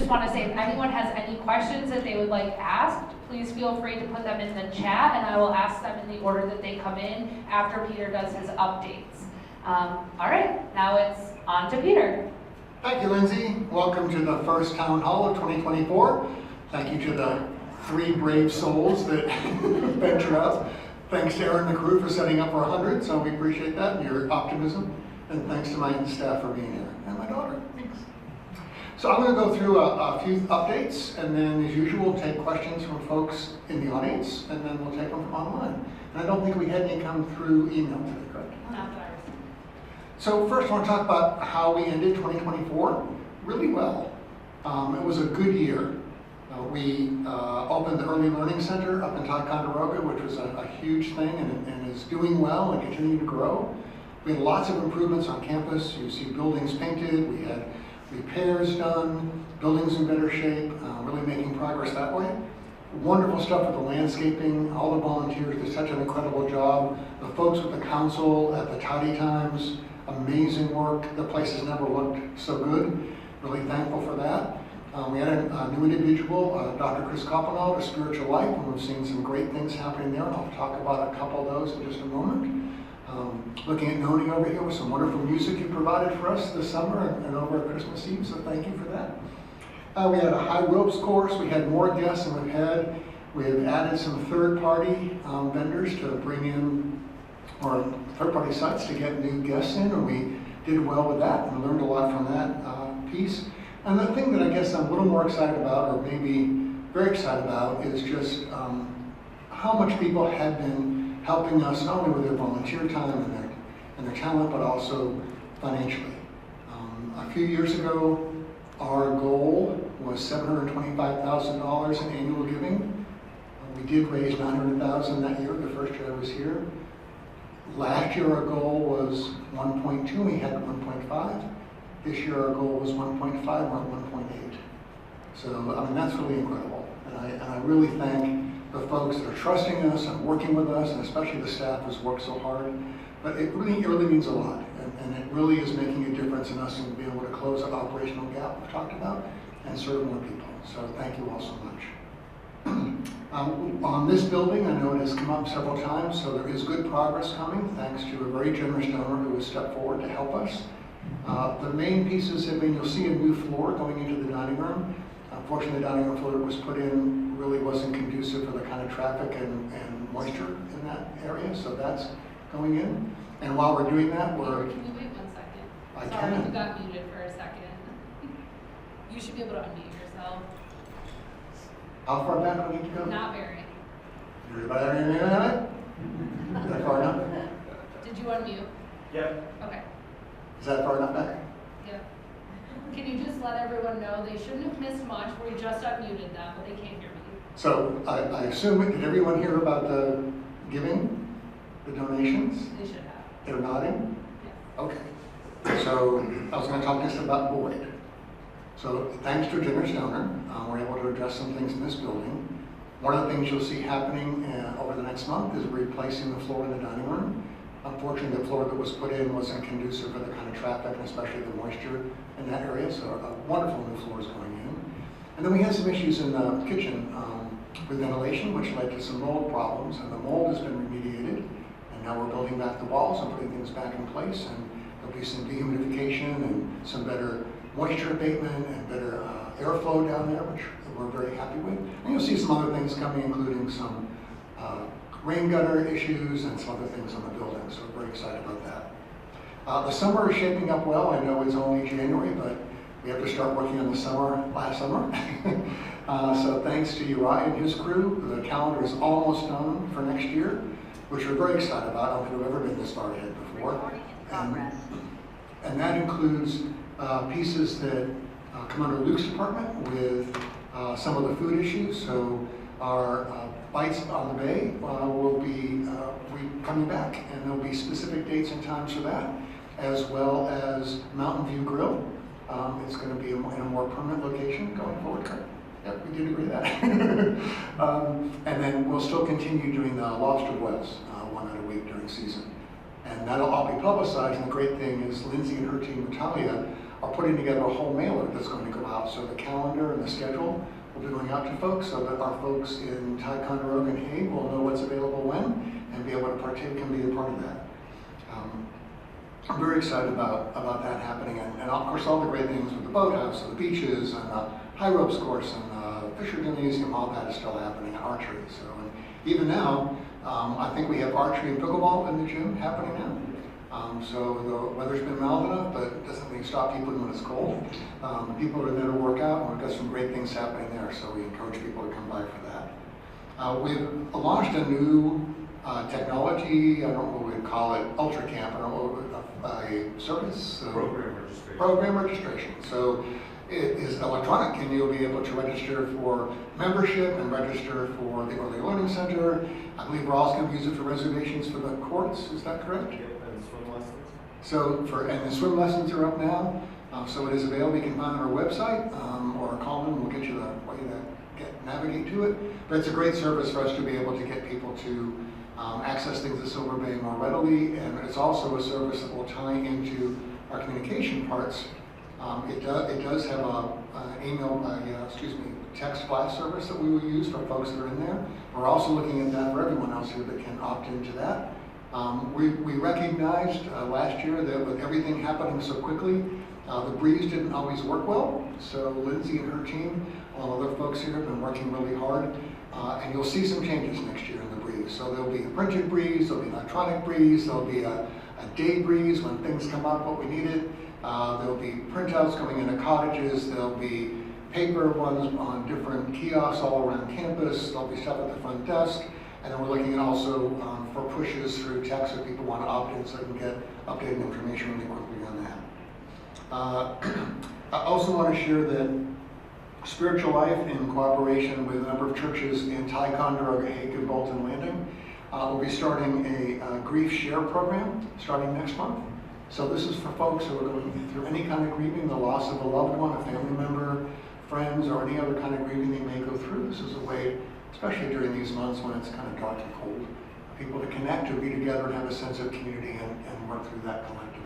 just want to say, if anyone has any questions that they would like asked, please feel free to put them in the chat, and I will ask them in the order that they come in after Peter does his updates. All right, now it's on to Peter. Thank you, Lindsay. Welcome to the first Town Hall of 2024. Thank you to the 3 brave souls that venture out. Thanks to Aaron and the crew for setting up for 100, so we appreciate that and your optimism. And thanks to my staff for being here, and my daughter. Thanks. So I'm going to go through a few updates, and then as usual, take questions from folks in the audience, and then we'll take them from online. And I don't think we had any come through email today, correct? Not that I received. So first I want to talk about how we ended 2024 really well. It was a good year. We opened the Early Learning Center up in Ticonderoga, which was a huge thing and is doing well and continuing to grow. We had lots of improvements on campus. You see buildings painted, we had repairs done, buildings in better shape, really making progress that way. Wonderful stuff with the landscaping, all the volunteers did such an incredible job. The folks with the council at the Tidy Times, amazing work. The place has never looked so good. Really thankful for that. We had a new individual, Dr. Chris Coppenow, to Spiritual Life, and we've seen some great things happening there. I'll talk about a couple of those in just a moment. Looking at Noni over here with some wonderful music you provided for us this summer and over at Christmas Eve, so thank you for that. We had a high ropes course. We had more guests than we've had. We have added some third-party vendors to bring in, or third-party sites to get new guests in, and we did well with that and learned a lot from that piece. And the thing that I guess I'm a little more excited about, or maybe very excited about, is just how much people have been helping us, not only with their volunteer time and their talent, but also financially. A few years ago, our goal was $725,000 in annual giving. We did raise $900,000 that year, the first year I was here. Last year our goal was 1.2, we had 1.5. This year our goal was 1.5, we're at 1.8. So, I mean, that's really incredible. And I really thank the folks that are trusting us and working with us, and especially the staff who's worked so hard. But it really means a lot. And it really is making a difference in us and being able to close the operational gap we've talked about and serve more people. So thank you all so much. On this building, I know it has come up several times, so there is good progress coming, thanks to a very generous donor who has stepped forward to help us. The main pieces have been, you'll see a new floor going into the dining room. Unfortunately, the dining room floor that was put in really wasn't conducive for the kind of traffic and moisture in that area, so that's going in. And while we're doing that, Can you wait 1 second? Sorry, you got muted for a second. You should be able to unmute yourself. How far back do we need to go? Not very. Everybody have anything on it? Is that far enough? Did you unmute? Yep. Okay. Is that far enough back? Yep. Can you just let everyone know they shouldn't have missed much? We just unmuted them, but they can't hear me. So I assume, did everyone hear about the giving, the donations? They should have. They're nodding? Yeah. Okay. So I was going to talk just about Boyd. So thanks to a generous donor, we're able to address some things in this building. One of the things you'll see happening over the next month is replacing the floor in the dining room. Unfortunately, the floor that was put in wasn't conducive for the kind of traffic, and especially the moisture in that area, so a wonderful new floor is going in. And then we had some issues in the kitchen with ventilation, which led to some mold problems, and the mold has been remediated, and now we're building back the walls and putting things back in place, and there'll be some dehumidification and some better moisture abatement and better airflow down there, which we're very happy with. And you'll see some other things coming, including some rain gutter issues and some other things on the building, so we're very excited about that. The summer is shaping up well. I know it's only January, but we have to start working on the summer last summer. So thanks to Uri and his crew, the calendar is almost done for next year, which we're very excited about. I don't think we've ever been this far ahead before. And that includes pieces that come under Luke's department with some of the food issues. So our Bites on the Bay will be coming back, and there'll be specific dates and times for that, as well as Mountain View Grill. It's going to be in a more permanent location going forward. Yep, we did agree that. And then we'll still continue doing the lobster boils one night a week during season. And that'll all be publicized, and the great thing is Lindsay and her team, Natalia, are putting together a whole mailer that's going to go out. So the calendar and the schedule will be going out to folks so that our folks in Ticonderoga and Hague will know what's available when and be able to partake and be a part of that. I'm very excited about that happening, and of course all the great things with the boathouse and the beaches and the high ropes course and the Fisher Gymnasium, all that is still happening, and archery. So, and even now, I think we have archery and pickleball in the gym happening now. So the weather's been mild enough, but it doesn't really stop people when it's cold. People are there to work out, and we've got some great things happening there, so we encourage people to come by for that. We've launched a new technology, I don't know what we'd call it, Ultra Camp, I don't know what a service? Program registration. So it is electronic, and you'll be able to register for membership and register for the Early Learning Center. I believe we're also going to use it for reservations for the courts, is that correct? Yep, and swim lessons. So and the swim lessons are up now, so it is available. You can find it on our website or call them, we'll get you the way to navigate to it. But it's a great service for us to be able to get people to access things at Silver Bay more readily, and it's also a service that will tie into our communication parts. It does have text blast service that we will use for folks that are in there. We're also looking at that for everyone else here that can opt into that. We recognized last year that with everything happening so quickly, the breeze didn't always work well. So Lindsay and her team, all other folks here, have been working really hard. And you'll see some changes next year in the breeze. So there'll be a printed breeze, there'll be an electronic breeze, there'll be a day breeze when things come up what we needed. There'll be printouts coming into cottages, there'll be paper ones on different kiosks all around campus, there'll be stuff at the front desk, and then we're looking at also for pushes through text if people want to opt in so they can get updated information really quickly on that. I also want to share that Spiritual Life, in cooperation with a number of churches in Ticonderoga, Hague, and Bolton Landing, will be starting a grief share program starting next month. So this is for folks who are going through any kind of grieving, the loss of a loved one, a family member, friends, or any other kind of grieving they may go through. This is a way, especially during these months when it's kind of dark and cold, people to connect, to be together, and have a sense of community and work through that collectively.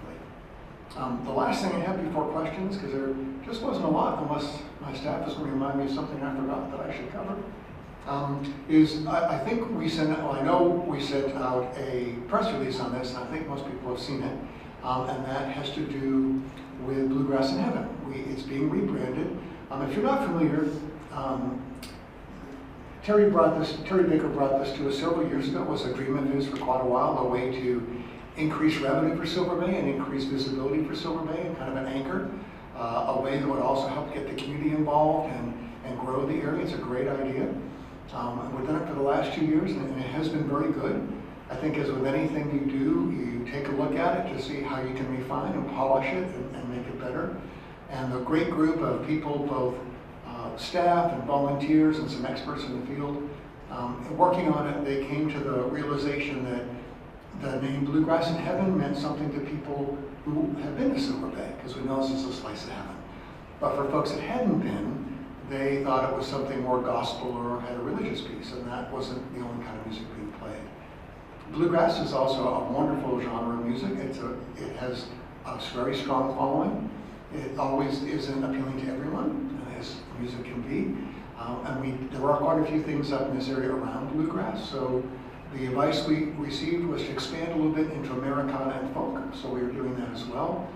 The last thing I have before questions, because there just wasn't a lot, unless my staff is going to remind me of something I forgot that I should cover, is I think we sent out, well, I know we sent out a press release on this, and I think most people have seen it, and that has to do with Bluegrass in Heaven. It's being rebranded. If you're not familiar, Terry Baker brought this to us several years ago. It was a dream of his for quite a while, a way to increase revenue for Silver Bay and increase visibility for Silver Bay, and kind of an anchor, a way that would also help get the community involved and grow the area. It's a great idea. And we've done it for the last 2 years, and it has been very good. I think as with anything you do, you take a look at it to see how you can refine and polish it and make it better. And the great group of people, both staff and volunteers and some experts in the field, working on it, they came to the realization that the name Bluegrass in Heaven meant something to people who have been to Silver Bay, because we know this is a slice of heaven. But for folks that hadn't been, they thought it was something more gospel or had a religious piece, and that wasn't the only kind of music being played. Bluegrass is also a wonderful genre of music. It has a very strong following. It always isn't appealing to everyone, as music can be. And there are quite a few things up in this area around bluegrass, so the advice we received was to expand a little bit into Americana and folk, so we are doing that as well.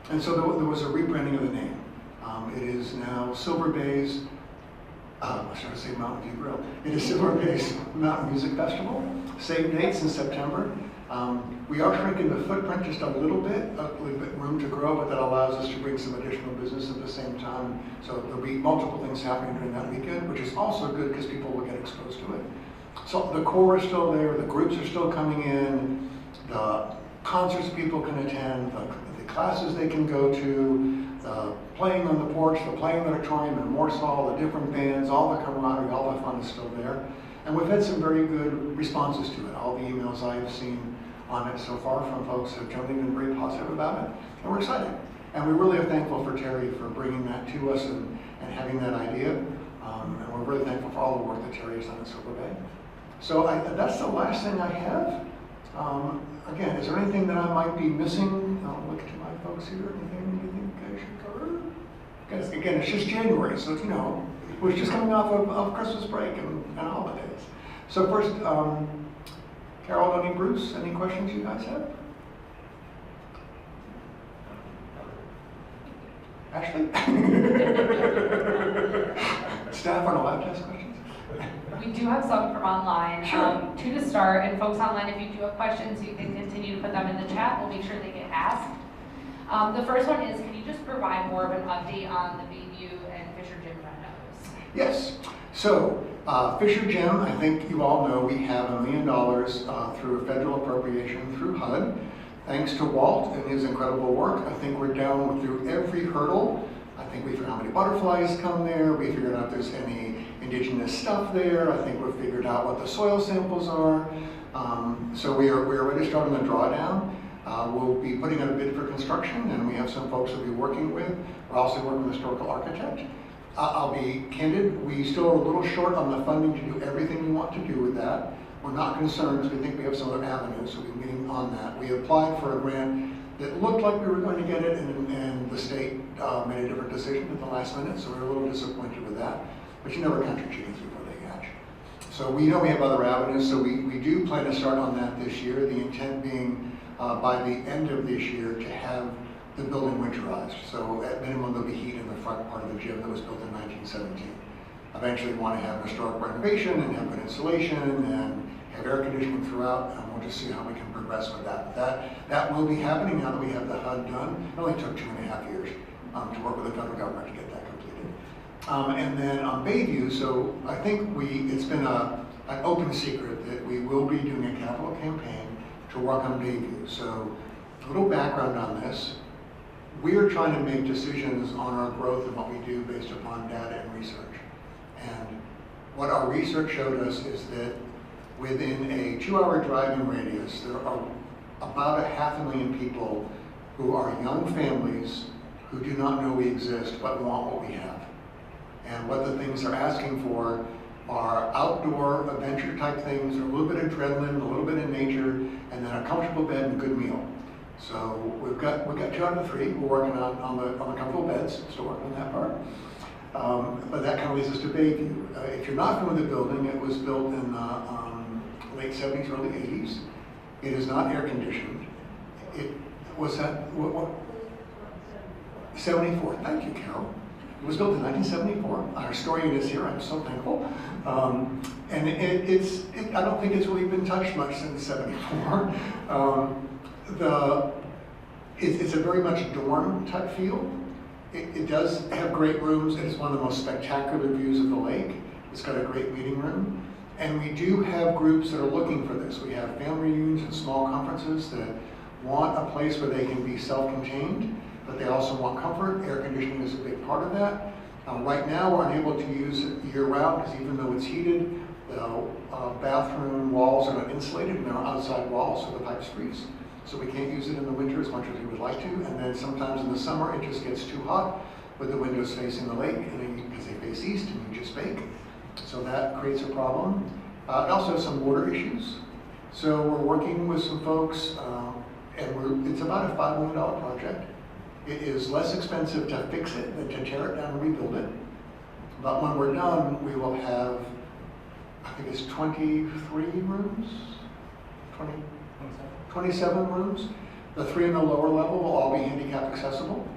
And so there was a rebranding of the name. It is now Silver Bay's, I was trying to say Mountain View Grill. It is Silver Bay's Mountain Music Festival. Same dates in September. We are shrinking the footprint just a little bit room to grow, but that allows us to bring some additional business at the same time. So there'll be multiple things happening during that weekend, which is also good because people will get exposed to it. So the core is still there, the groups are still coming in, the concerts people can attend, the classes they can go to, the playing on the porch, the playing in the auditorium in Morsall, the different bands, all the camaraderie, all the fun is still there. And we've had some very good responses to it. All the emails I've seen on it so far from folks have generally been very positive about it, and we're excited. And we really are thankful for Terry for bringing that to us and having that idea. And we're really thankful for all the work that Terry has done at Silver Bay. So that's the last thing I have. Again, is there anything that I might be missing? I'll look to my folks here. Anything you think I should cover? Because again, it's just January, so you know, we're just coming off of Christmas break and holidays. So first, Carol, Donnie, Bruce, any questions you guys have? Ashley? Staff aren't allowed to ask questions? We do have some from online. Sure. Two to start, and folks online, if you do have questions, you can continue to put them in the chat. We'll make sure they get asked. The first one is, can you just provide more of an update on the Bayview and Fisher Gym renos? Yes. So, Fisher Gym, I think you all know we have $1 million through a federal appropriation through HUD. Thanks to Walt and his incredible work, I think we're down through every hurdle. I think we figured out how many butterflies come there. We figured out if there's any indigenous stuff there. I think we've figured out what the soil samples are. So we're ready to start on the drawdown. We'll be putting out a bid for construction, and we have some folks we'll be working with. We're also working with a historical architect. I'll be candid, we still are a little short on the funding to do everything we want to do with that. We're not concerned because we think we have some other avenues, so we're meeting on that. We applied for a grant that looked like we were going to get it, and the state made a different decision at the last minute, so we're a little disappointed with that. But you never count your chickens before they hatch. So we know we have other avenues, so we do plan to start on that this year. The intent being by the end of this year to have the building winterized. So at minimum there'll be heat in the front part of the gym that was built in 1917. Eventually we want to have an historic renovation and have good insulation and have air conditioning throughout, and we'll just see how we can progress with that. That will be happening now that we have the HUD done. It only took 2.5 years to work with the federal government to get that completed. And then on Bayview, so I think it's been an open secret that we will be doing a capital campaign to work on Bayview. So a little background on this. We're trying to make decisions on our growth and what we do based upon data and research. And what our research showed us is that within a 2-hour driving radius, there are about 500,000 people who are young families who do not know we exist but want what we have. And what the things they're asking for are outdoor adventure type things, a little bit of adrenaline, a little bit of nature, and then a comfortable bed and a good meal. So we've got 2 out of 3. We're working on the comfortable beds, still working on that part. But that kind of leads us to Bayview. If you're not familiar with the building, it was built in the late 70s, early 80s. It is not air conditioned. It was that, what? 74, thank you, Carol. It was built in 1974. Our historian is here, I'm so thankful. And I don't think it's really been touched much since 74. It's a very much dorm type feel. It does have great rooms. It is one of the most spectacular views of the lake. It's got a great meeting room. And we do have groups that are looking for this. We have family reunions and small conferences that want a place where they can be self-contained, but they also want comfort. Air conditioning is a big part of that. Right now, we're unable to use it year-round because even though it's heated, the bathroom walls are not insulated and they're outside walls, so the pipes freeze. So we can't use it in the winter as much as we would like to. And then sometimes in the summer, it just gets too hot with the windows facing the lake, and because they face east and you just bake. So that creates a problem. It also has some water issues. So we're working with some folks, and it's about a $5 million project. It is less expensive to fix it than to tear it down and rebuild it. But when we're done, we will have, I think it's 23 rooms, 27 rooms. The 3 in the lower level will all be handicap accessible.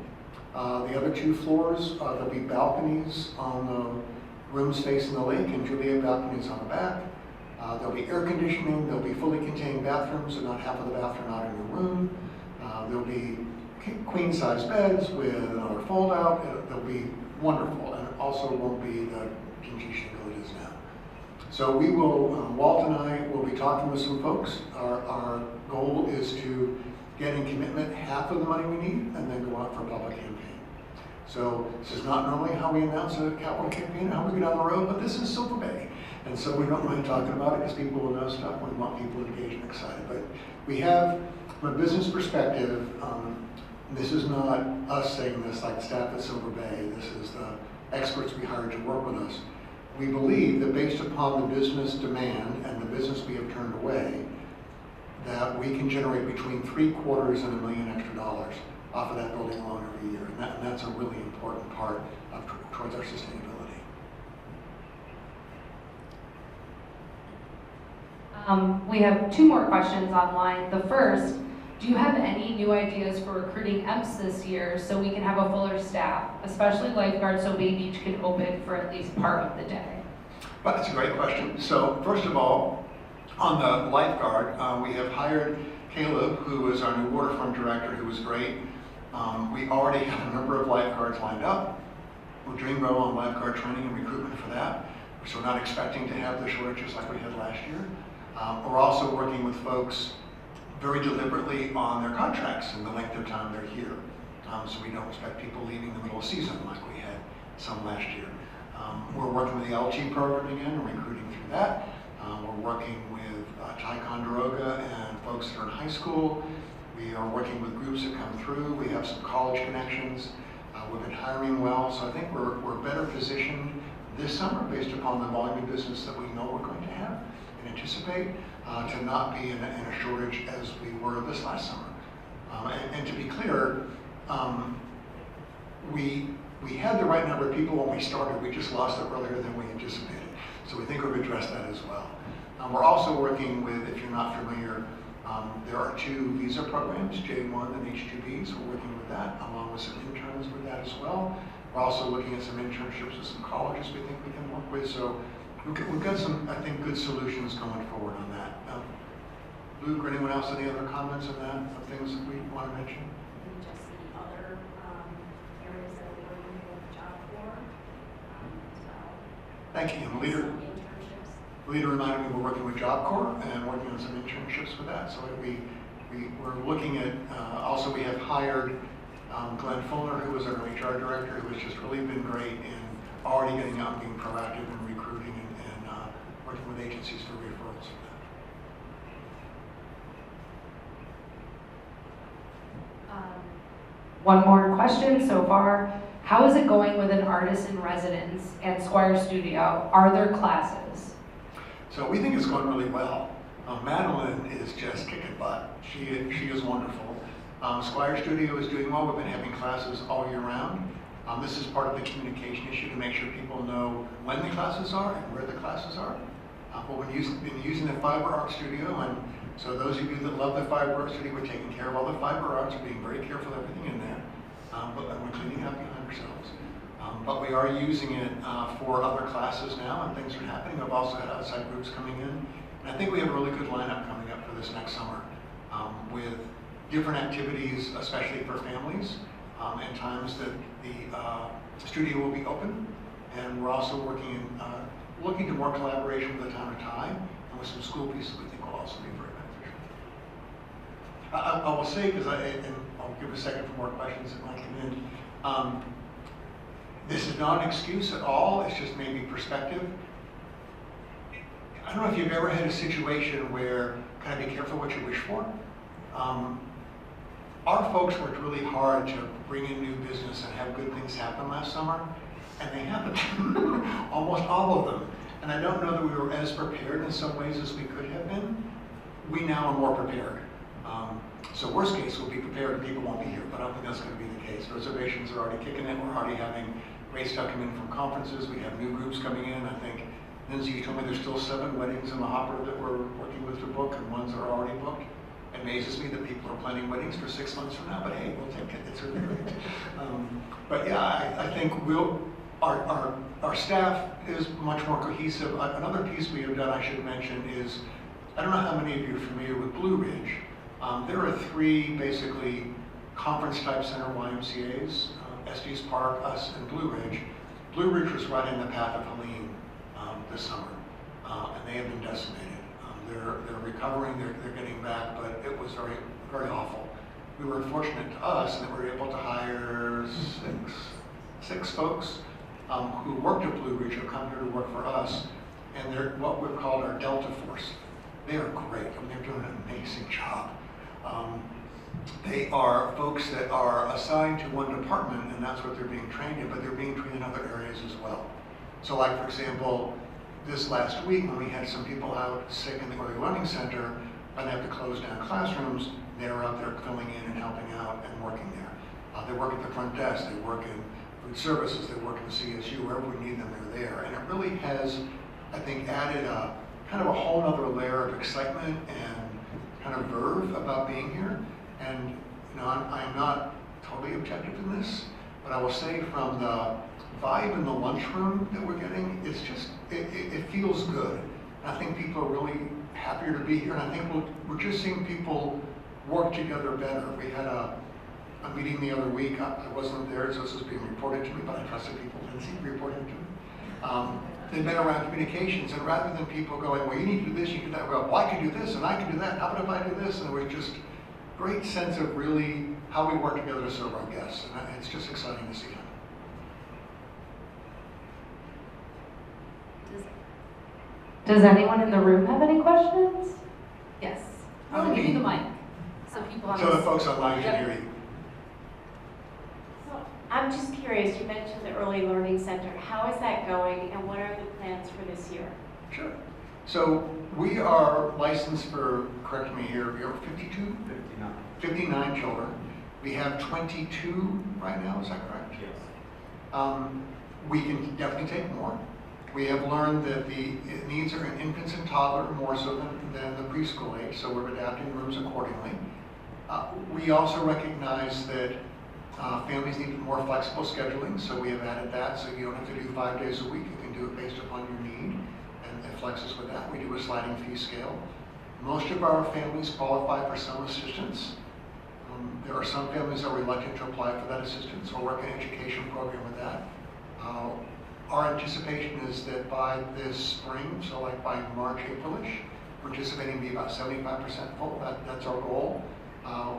The other 2 floors, there'll be balconies on the rooms facing the lake and Juliet balconies on the back. There'll be air conditioning, there'll be fully contained bathrooms, so not half of the bathroom out in your room. There'll be queen size beds with another fold out. They'll be wonderful, and it also won't be the dingy shingle it is now. So we will, Walt and I will be talking with some folks. Our goal is to get in commitment half of the money we need and then go out for a public campaign. So this is not normally how we announce a capital campaign or how we go down the road, but this is Silver Bay. And so we don't mind talking about it because people will know stuff. We want people engaged and excited. But we have, from a business perspective, this is not us saying this like staff at Silver Bay. This is the experts we hired to work with us. We believe that based upon the business demand and the business we have turned away, that we can generate between $750,000 and $1 million extra off of that building alone every year. And that's a really important part of towards our sustainability. We have 2 more questions online. The first, do you have any new ideas for recruiting EMPs this year so we can have a fuller staff, especially lifeguards, so Bay Beach can open for at least part of the day? Well, that's a great question. So first of all, on the lifeguard, we have hired Caleb, who is our new waterfront director, who was great. We already have a number of lifeguards lined up. We're doing well on lifeguard training and recruitment for that. So we're not expecting to have the shortages like we had last year. We're also working with folks very deliberately on their contracts and the length of time they're here. So we don't expect people leaving in the middle of season like we had some last year. We're working with the LG program again and recruiting through that. We're working with Ticonderoga and folks that are in high school. We are working with groups that come through. We have some college connections. We've been hiring well, so I think we're better positioned this summer based upon the volume of business that we know we're going to have and anticipate to not be in a shortage as we were this last summer. And to be clear, we had the right number of people when we started. We just lost it earlier than we anticipated. So we think we've addressed that as well. We're also working with, if you're not familiar, there are 2 visa programs, J1 and H2Bs. We're working with that, along with some interns with that as well. We're also looking at some internships with some colleges we think we can work with. So we've got some, I think, good solutions going forward on that. Luke or anyone else, any other comments on that, of things that we want to mention? Just the other areas that we're working with job for as well. Thank you. And Leader. Internships. Leader reminded me we're working with Job Corps and working on some internships with that. So we're looking at, also we have hired Glenn Fuller, who was our HR director, who has just really been great in already getting out and being proactive in recruiting and working with agencies for referrals for that. One more question so far. How is it going with an artist in residence and Squire Studio? Are there classes? So we think it's going really well. Madeline is just kicking butt. She is wonderful. Squire Studio is doing well. We've been having classes all year round. This is part of the communication issue to make sure people know when the classes are and where the classes are. But we've been using the Fiber Art Studio, and so those of you that love the Fiber Art Studio, we're taking care of all the fiber arts, we're being very careful of everything in there, but we're cleaning up behind ourselves. But we are using it for other classes now, and things are happening. We've also had outside groups coming in, and I think we have a really good lineup coming up for this next summer with different activities, especially for families, and times that the studio will be open. And we're also working, looking to more collaboration with the town of Ty and with some school pieces we think will also be very beneficial. I will say, because and I'll give a second for more questions that might come in. This is not an excuse at all, it's just maybe perspective. I don't know if you've ever had a situation where, kind of be careful what you wish for. Our folks worked really hard to bring in new business and have good things happen last summer, and they happened, almost all of them. And I don't know that we were as prepared in some ways as we could have been. We now are more prepared. So worst case, we'll be prepared and people won't be here, but I don't think that's going to be the case. Reservations are already kicking in. We're already having great stuff coming in from conferences. We have new groups coming in. I think, Lindsay, you told me there's still 7 weddings in the hopper that we're working with to book, and ones that are already booked. It amazes me that people are planning weddings for 6 months from now, but hey, we'll take it. It's really great. But yeah, I think our staff is much more cohesive. Another piece we have done, I should mention, is, I don't know how many of you are familiar with Blue Ridge. There are 3 basically conference-type center YMCAs, Estes Park, us, and Blue Ridge. Blue Ridge was right in the path of Helene this summer, and they have been decimated. They're recovering, they're getting back, but it was very, very awful. We were fortunate to us that we were able to hire six folks who worked at Blue Ridge, who come here to work for us, and they're what we've called our Delta Force. They are great, and they're doing an amazing job. They are folks that are assigned to one department, and that's what they're being trained in, but they're being trained in other areas as well. So like, for example, this last week when we had some people out sick in the Early Learning Center, when they have to close down classrooms, they're out there filling in and helping out and working there. They work at the front desk, they work in food services, they work in the CSU, wherever we need them, they're there. And it really has, I think, added a kind of a whole other layer of excitement and kind of verve about being here. And you know, I'm not totally objective in this, but I will say from the vibe in the lunchroom that we're getting, it's just, it feels good. And I think people are really happier to be here, and I think we're just seeing people work together better. We had a meeting the other week. I wasn't there, so this is being reported to me, but I trusted people Lindsay reported to me. They've been around communications, and rather than people going, well, you need to do this, you can do that, well, I can do this, and I can do that, how about if I do this? And it was just great sense of really how we work together to serve our guests, and it's just exciting to see them. Does anyone in the room have any questions? Yes. I'm gonna give you the mic, so people on So the this. folks online can Yep. hear you. So I'm just curious, you mentioned the Early Learning Center. How is that going and what are the plans for this year? Sure. So we are licensed for, correct me here, we are 52? 59 children. We have 22 right now, is that correct? Yes. We can definitely take more. We have learned that the needs are in infants and toddler more so than the preschool age, so we're adapting rooms accordingly. We also recognize that families need more flexible scheduling, so we have added that, so you don't have to do 5 days a week. You can do it based upon your need, and it flexes with that. We do a sliding fee scale. Most of our families qualify for some assistance. There are some families that are reluctant to apply for that assistance, so we're working an education program with that. Our anticipation is that by this spring, so like by March, April-ish, we're anticipating to be about 75% full. That's our goal.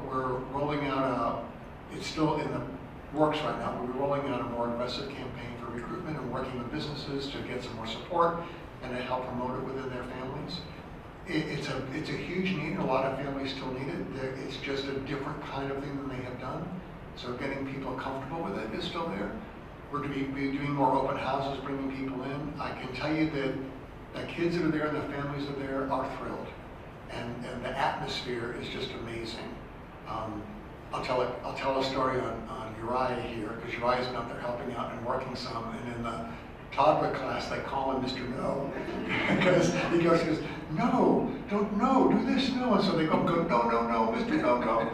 We're rolling out it's still in the works right now, but we're rolling out a more aggressive campaign for recruitment and working with businesses to get some more support and to help promote it within their families. It's a huge need, and a lot of families still need it. It's just a different kind of thing than they have done. So getting people comfortable with it is still there. We're going to be doing more open houses, bringing people in. I can tell you that the kids that are there and the families that are there are thrilled. And the atmosphere is just amazing. I'll tell a story on Uriah here, because Uriah's been up there helping out and working some, and in the toddler class they call him Mr. No, because he goes, no, don't, no, do this, no, and so they go, no, Mr. No.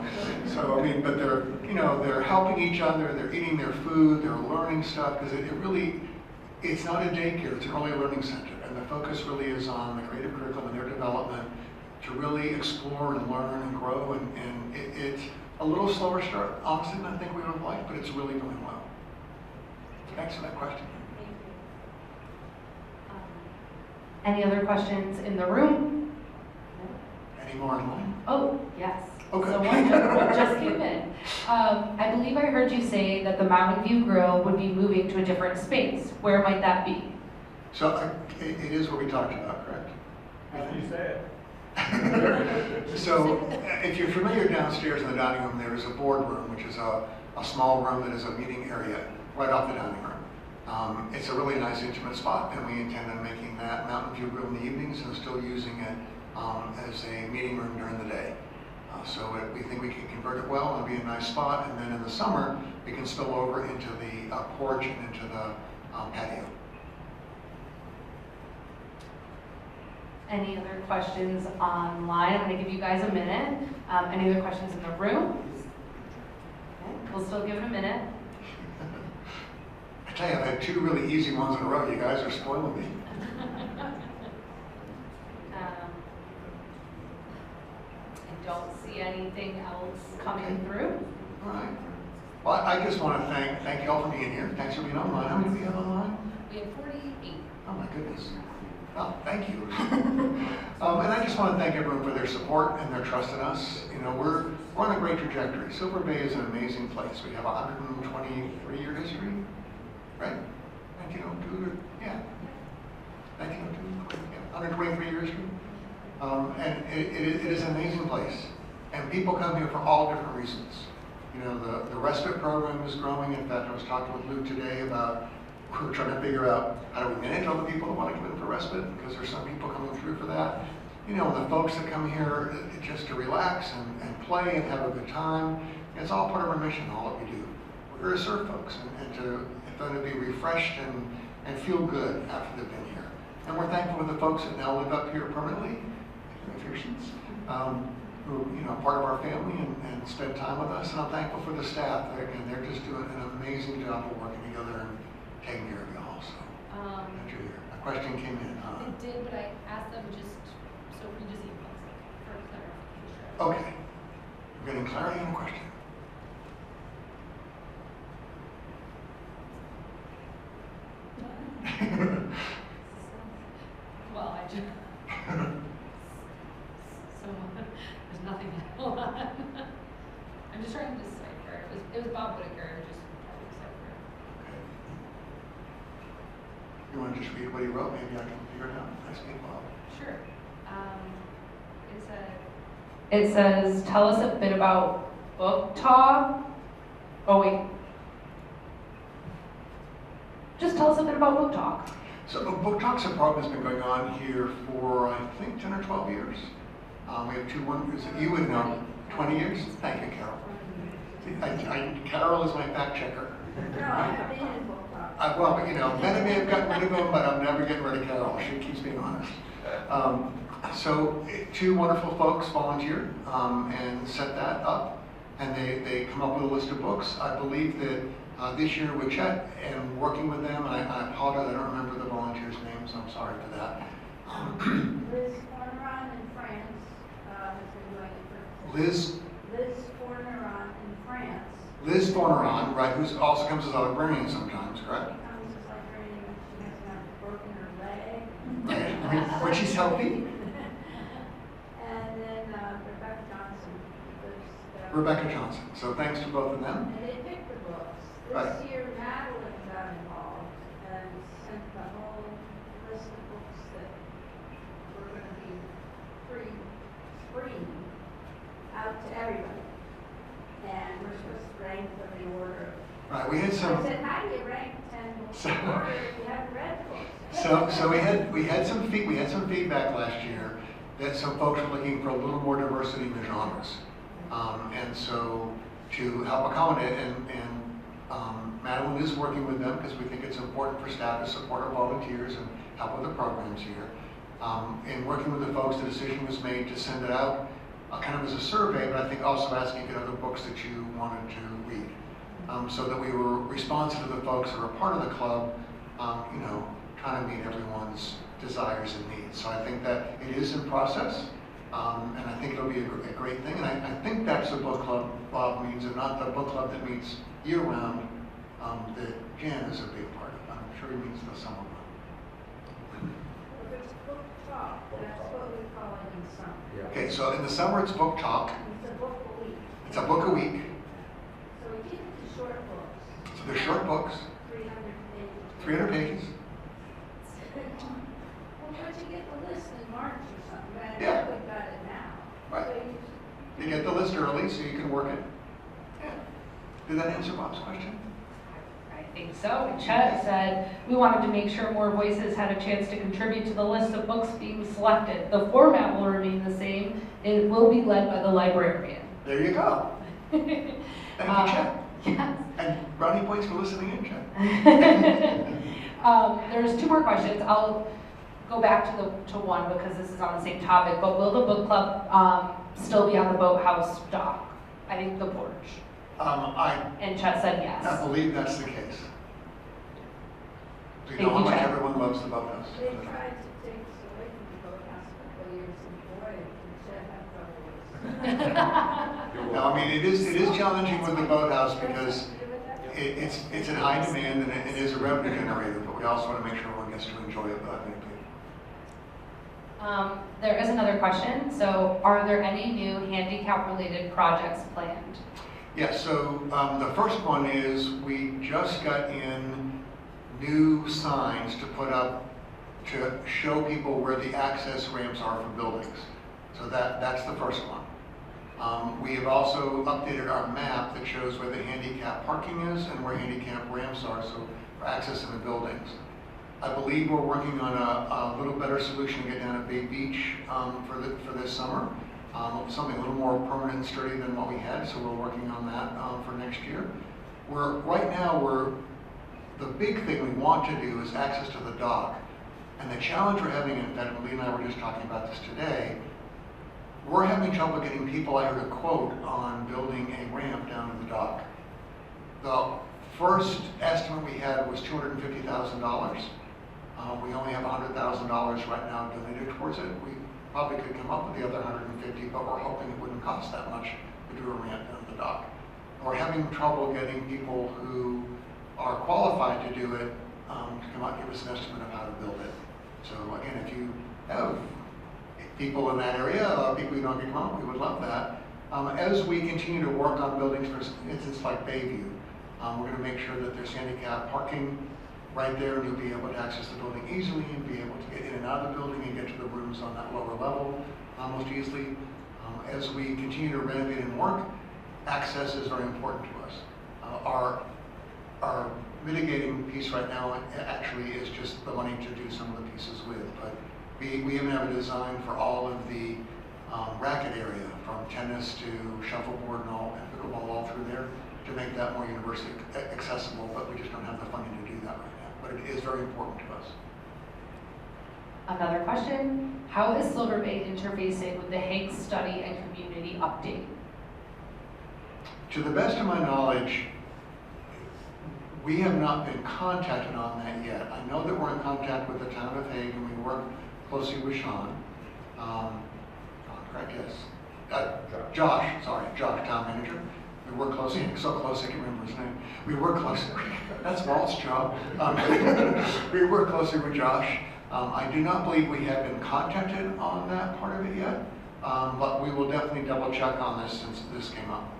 So I mean, but they're helping each other, they're eating their food, they're learning stuff, because it's not a daycare, it's an early learning center, and the focus really is on the creative curriculum and their development to really explore and learn and grow, and it's a little slower start, honestly, than I think we would have liked, but it's really going well. Thanks for that question. Any other questions in the room? Any more online? Oh, yes. Okay. So one just came in. I believe I heard you say that the Mountain View Grill would be moving to a different space. Where might that be? So it is what we talked about, correct? As you said. So if you're familiar downstairs in the dining room, there is a boardroom, which is a small room that is a meeting area right off the dining room. It's a really nice intimate spot, and we intend on making that Mountain View Grill in the evenings and still using it as a meeting room during the day. So we think we can convert it well and be a nice spot, and then in the summer we can spill over into the porch and into the patio. Any other questions online? I'm going to give you guys a minute. Any other questions in the room? Okay, we'll still give it a minute. I tell you, I've had 2 really easy ones in a row. You guys are spoiling me. I don't see anything else coming through. All right. Well, I just want to thank you all for being here. Thanks for being online. How many do we have online? We have 48. Oh my goodness. Oh, thank you. And I just want to thank everyone for their support and their trust in us. You know, we're on a great trajectory. Silver Bay is an amazing place. We have a 123-year history, right? 1902, yeah. 1902, yeah. 123-year history. And it is an amazing place. And people come here for all different reasons. You know, the respite program is growing. In fact, I was talking with Luke today about we're trying to figure out how do we manage all the people that want to come in for respite, because there's some people coming through for that. you know, the folks that come here just to relax and play and have a good time, it's all part of our mission, all that we do. We're here to serve folks and to be refreshed and feel good after they've been here. And we're thankful for the folks that now live up here permanently, who, you know, part of our family and spend time with us. And I'm thankful for the staff. Again, they're just doing an amazing job of working together and taking care of you all. So, glad you're here. A question came in. It did, but I asked them just, so we just emailed for clarification. Okay. We're getting clarity on the question. Well, I just, so, there's nothing to hold on. I'm just trying to decipher. It was Bob Whitaker, just trying to decipher. Okay. You want to just read what he wrote? Maybe I can figure it out. Nice meeting, Bob. Sure. It says, tell us a bit about book talk. Oh, wait. Just tell us a bit about book talk. So Book Talk's a program that's been going on here for, I think, 10 or 12 years. We have two wonders. You would know, 20 years? Thank you, Carol. See, Carol is my fact checker. No, I've been in book club. Well, you know, Meta may have gotten rid of him, but I'm never getting rid of Carol. She keeps being honest. So two wonderful folks volunteered and set that up, and they come up with a list of books. I believe that this year with Chet and working with them, and I apologize, I don't remember the volunteers' names, I'm sorry for that. Liz Forneron in France has been doing it for... Liz Forneron in France. Liz Forneron, right, who also comes as a librarian sometimes, correct? She comes as librarian when she has not broken her leg. Right, when she's healthy. And then Rebecca Johnson lives there. Rebecca Johnson. So thanks to both of them. And they picked the books. Right. This year Madeline got involved and sent the whole list of books that were going to be free out to everybody. And we're supposed to rank them in order. Right, we had I some. said, how do you rank 10 books in order if you haven't read books? So we had some feedback last year that some folks were looking for a little more diversity in the genres, and so to help accommodate and Madeline is working with them because we think it's important for staff to support our volunteers and help with the programs here. In working with the folks, the decision was made to send it out kind of as a survey, but I think also asking if you had other books that you wanted to read, so that we were responsive to the folks that are part of the club, you know, trying to meet everyone's desires and needs. So I think that it is in process, and I think it'll be a great thing. And I think that's the book club Bob means, and not the book club that meets year-round that Jan is a big part of. I'm sure he means the summer one. If it's book talk, that's what we call it in summer. Okay, so in the summer it's book talk. It's a book a week. It's a book a week. So we keep it to short books, So they're short books, 300 pages. 300 pages. Well, but you get the list in March or something, but I Yeah. know we've got it now. Right. So you You get the list early so you can work it. Yeah. Did that answer Bob's question? I think so. Chet said, we wanted to make sure more voices had a chance to contribute to the list of books being selected. The format will remain the same. It will be led by the librarian. There you go. Thank you, Chet. Yes. And brownie points for listening in, Chet. There's two more questions. I'll go back to one because this is on the same topic, but will the book club still be on the boathouse dock? I think the porch. And Chet said yes. I believe that's the case. We Thank know how you, much Chad. everyone loves the boathouse. They tried to take us away from the boathouse a couple of years, and boy, we should have trouble with it. No, I mean, it is challenging with the boathouse because it's in high demand and it is a revenue generator, but we also want to make sure everyone gets to enjoy it without being paid. There is another question. So, are there any new handicap-related projects planned? Yes, so the first one is we just got in new signs to put up to show people where the access ramps are for buildings. So that's the first one. We have also updated our map that shows where the handicap parking is and where handicap ramps are, so for access in the buildings. I believe we're working on a little better solution to get down at Bay Beach for this summer. Something a little more permanent and sturdy than what we had, so we're working on that for next year. Right now, the big thing we want to do is access to the dock. And the challenge we're having, in fact, Lee and I were just talking about this today, we're having trouble getting people, I heard a quote, on building a ramp down to the dock. The first estimate we had was $250,000. We only have $100,000 right now donated towards it. We probably could come up with the other 150, but we're hoping it wouldn't cost that much to do a ramp down to the dock. We're having trouble getting people who are qualified to do it to come out and give us an estimate of how to build it. So again, if you have people in that area, people who don't get come up, we would love that. As we continue to work on buildings, for instance, like Bayview, we're going to make sure that there's handicap parking right there, and you'll be able to access the building easily and be able to get in and out of the building and get to the rooms on that lower level most easily. As we continue to renovate and work, access is very important to us. Our mitigating piece right now actually is just the money to do some of the pieces with, but we even have a design for all of the racket area, from tennis to shuffleboard and pickleball all through there, to make that more universally accessible, but we just don't have the funding to do that right now. But it is very important to us. Another question, how is Silver Bay interfacing with the Higgs study and community update? To the best of my knowledge, we have not been contacted on that yet. I know that we're in contact with the town of Hague, and we work closely with Sean. Correct, yes. Josh, town manager. We work closely, so close I can remember his name. We work closely, that's Walt's job. We work closely with Josh. I do not believe we have been contacted on that part of it yet, but we will definitely double check on this since this came up.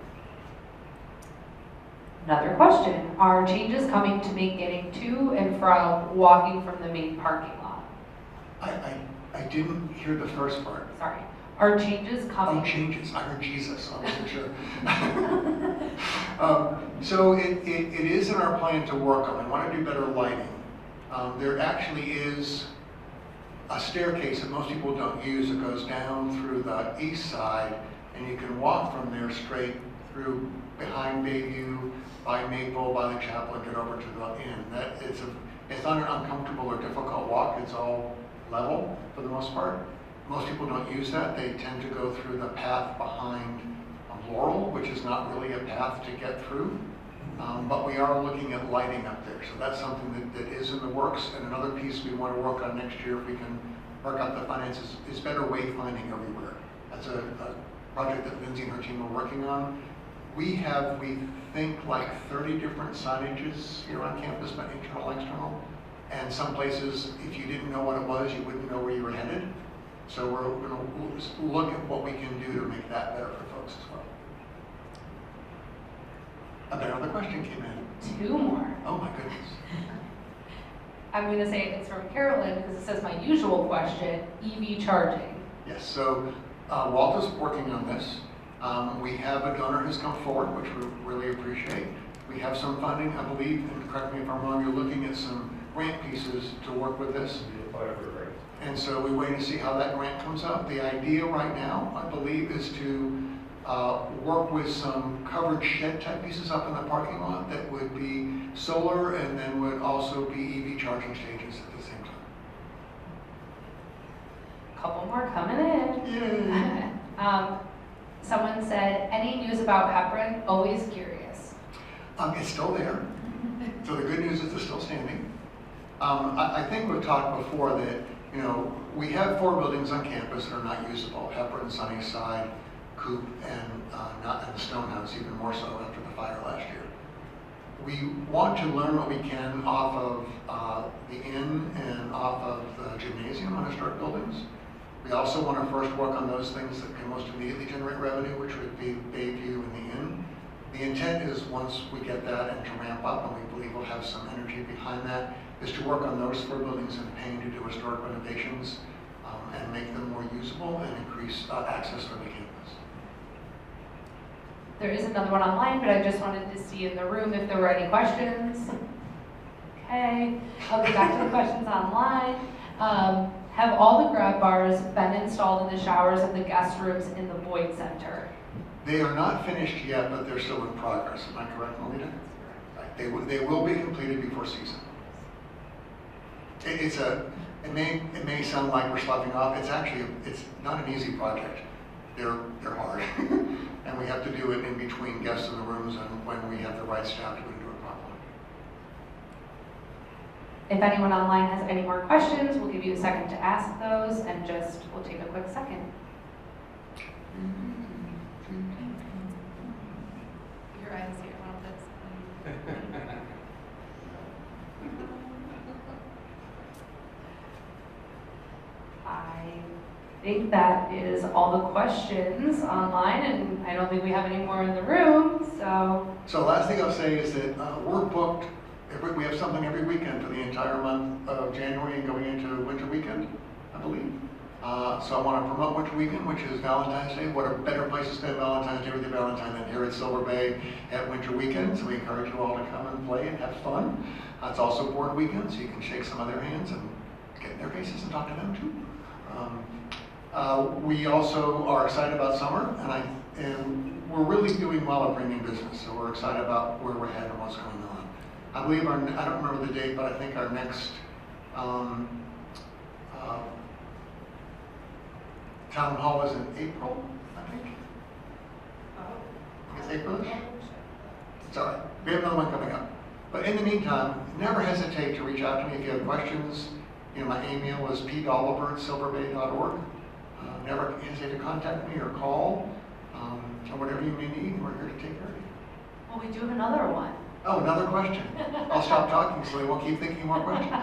Another question, are changes coming to make getting to and from walking from the main parking lot? I didn't hear the first part. Sorry, are changes coming? Oh, changes, I heard Jesus, I wasn't sure. So it is in our plan to work on. We want to do better lighting. There actually is a staircase that most people don't use that goes down through the east side, and you can walk from there straight through behind Bayview, by Maple, by the chapel, and get over to the inn. It's not an uncomfortable or difficult walk. It's all level for the most part. Most people don't use that. They tend to go through the path behind Laurel, which is not really a path to get through. But we are looking at lighting up there. So that's something that is in the works. And another piece we want to work on next year, if we can work out the finances, is better wayfinding everywhere. That's a project that Lindsay and her team are working on. We think, like 30 different signages here on campus, but internal, external. And some places, if you didn't know what it was, you wouldn't know where you were headed. So we're going to look at what we can do to make that better for folks as well. Another question came in. 2 more. Oh my goodness. I'm going to say it's from Carolyn because it says my usual question, EV charging. Yes, so Walt is working on this. We have a donor who's come forward, which we really appreciate. We have some funding, I believe, and correct me if I'm wrong, you're looking at some grant pieces to work with this. And so we wait to see how that grant comes out. The idea right now, I believe, is to work with some covered shed type pieces up in the parking lot that would be solar and then would also be EV charging stations at the same time. Couple more coming in. Yay! Someone said, any news about Hepburn? Always curious. It's still there. So the good news is it's still standing. I think we've talked before that, we have 4 buildings on campus that are not usable. Hepburn, Sunnyside, Coop, and the Stonehouse, even more so after the fire last year. We want to learn what we can off of the inn and off of the gymnasium on historic buildings. We also want to first work on those things that can most immediately generate revenue, which would be Bayview and the inn. The intent is, once we get that and to ramp up, and we believe we'll have some energy behind that, is to work on those 4 buildings and paying to do historic renovations and make them more usable and increase access for the campus. There is another one online, but I just wanted to see in the room if there were any questions. Okay, I'll get back to the questions online. Have all the grab bars been installed in the showers and the guest rooms in the Boyd Center? They are not finished yet, but they're still in progress. Am I correct, Melita? Right. They will be completed before season. It may sound like we're sloughing off. It's not an easy project. They're hard, and we have to do it in between guests in the rooms and when we have the right staff to do it properly. If anyone online has any more questions, we'll give you a second to ask those, and we'll take a quick second. Your eyes here, one of this. I think that is all the questions online, and I don't think we have any more in the room, so. So last thing I'll say is that we're booked. We have something every weekend for the entire month of January and going into winter weekend, I believe. So I want to promote winter weekend, which is Valentine's Day. What a better place to spend Valentine's Day with your Valentine than here at Silver Bay at winter weekend. So we encourage you all to come and play and have fun. It's also board weekend, so you can shake some of their hands and get in their faces and talk to them too. We also are excited about summer, and we're really doing well at bringing business. So we're excited about where we're headed and what's going on. I believe I don't remember the date, but I think our next town hall is in April, I think. It's April? It's all right. We have another one coming up. But in the meantime, never hesitate to reach out to me if you have questions. You know, my email is p.doliber@silverbay.org. Never hesitate to contact me or call, or whatever you may need. We're here to take care of you. Well, we do have another one. Oh, another question. I'll stop talking so they won't keep thinking more questions.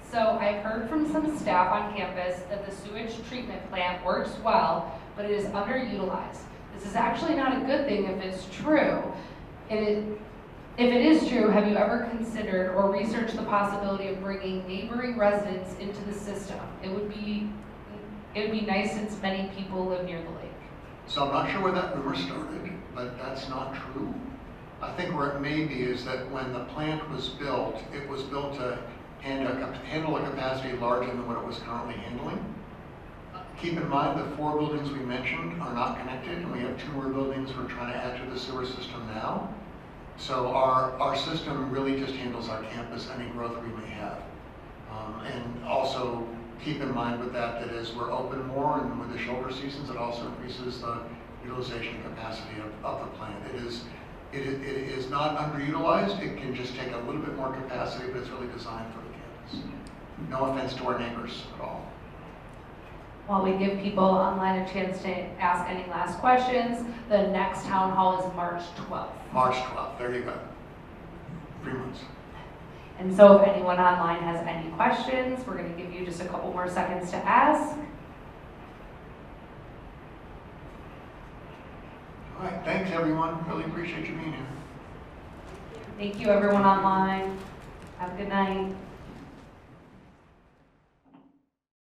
So I heard from some staff on campus that the sewage treatment plant works well, but it is underutilized. This is actually not a good thing if it's true. If it is true, have you ever considered or researched the possibility of bringing neighboring residents into the system? It would be nice since many people live near the lake. So I'm not sure where that rumor started, but that's not true. I think where it may be is that when the plant was built, it was built to handle a capacity larger than what it was currently handling. Keep in mind the 4 buildings we mentioned are not connected, and we have 2 more buildings we're trying to add to the sewer system now. So our system really just handles our campus, any growth we may have. And also keep in mind with that as we're open more and with the shoulder seasons, it also increases the utilization capacity of the plant. It is not underutilized. It can just take a little bit more capacity, but it's really designed for the campus. No offense to our neighbors at all. While we give people online a chance to ask any last questions, the next town hall is March 12th. March 12th, there you go. 3 months. And so if anyone online has any questions, we're going to give you just a couple more seconds to ask. All right, thanks everyone. Really appreciate you being here. Thank you everyone online. Have a good night.